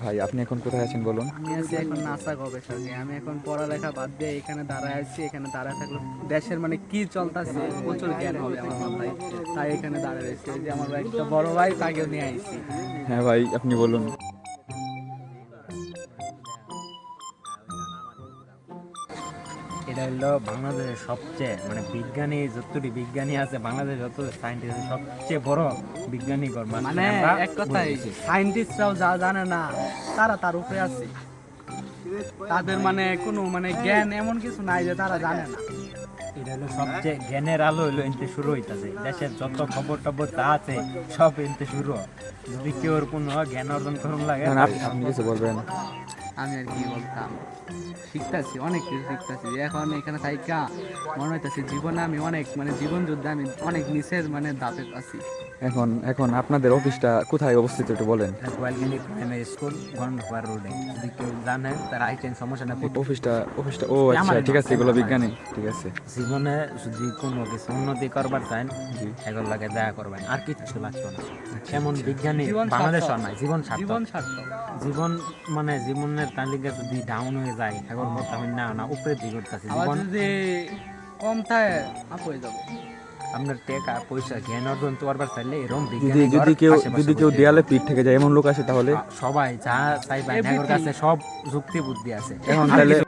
ভাই আপনি এখন কোথায় আছেন বলুন? আমি আছি এখন নাসা গবেষকে। আমি এখন পড়ালেখা বাদ দিয়ে এখানে দাঁড়ায় আছি। এখানে দাঁড়ায় থাকলে দেশের মানে কি চলতেছে প্রচুর জ্ঞান হবে আমার মাথায়, তাই এখানে দাঁড়ায় রয়েছে। এই যে আমার একটা বড় ভাই, তাকেও নিয়ে আইছি। হ্যাঁ ভাই আপনি বলুন। এটা হলো বাংলাদেশের সবচেয়ে মানে বিজ্ঞানী, যতটি বিজ্ঞানী আছে বাংলাদেশে, যত সায়েন্টিস্ট আছে, সবচেয়ে বড় বিজ্ঞানী মানে এক কথায় সায়েন্টিস্টরাও যা জানে না তারা তার উপরে আছে। তাদের মানে কোনো মানে জ্ঞান এমন কিছু নাই যে তারা জানে না। এটা হলো সবচেয়ে জ্ঞানের আলো হইলো এনতে শুরু হইতাছে। দেশের যত খবর টবর যা আছে সব এনতে শুরু। যদি কেউ কোনো জ্ঞান অর্জন করুন লাগে, এখন আপনি কিছু বলবেন? আমি আর কি বলতাম, শিখতেছি, অনেক কিছু শিখতেছি। এখন এখানে থাইকা মনে হইতেছে জীবনে আমি অনেক মানে জীবন যুদ্ধে আমি অনেক নিচের মানে ধাপে আছি। এখন এখন আপনাদের অফিসটা কোথায় অবস্থিত একটু বলেন। গোয়ালগিনি প্রাইমারি স্কুল, গন্ডপাড়া রোডে। যদি কেউ জানে তারা আইটেন, সমস্যা না। অফিসটা ও আচ্ছা, ঠিক আছে, এগুলো বিজ্ঞানী, ঠিক আছে। জীবনে যদি কোনো কিছু উন্নতি করবার চান, এগুলো লাগে দয়া করবেন, আর কিচ্ছু লাগবে না। এমন বিজ্ঞানী জীবন বাংলাদেশ সার্থক। নাই। জীবন জীবন সার্থক। সার্থক। জীবন মানে জীবনের তালিকা যদি ডাউন হয়ে যায়, এখন মতো আমি না উপরে দিকে করতেছি। আবার জীবন যদি কম থাকে আপ হয়ে যাবো। আপনার টাকা পয়সা জ্ঞান অর্জন করবার চাইলে এরকম যদি বিজ্ঞানী যদি কেউ যদি কেউ দেয়ালে পিঠ থেকে যায় এমন লোক আসে তাহলে সবাই যা চাইবেন, এর কাছে সব যুক্তি বুদ্ধি আছে। এখন আর তাহলে কিছু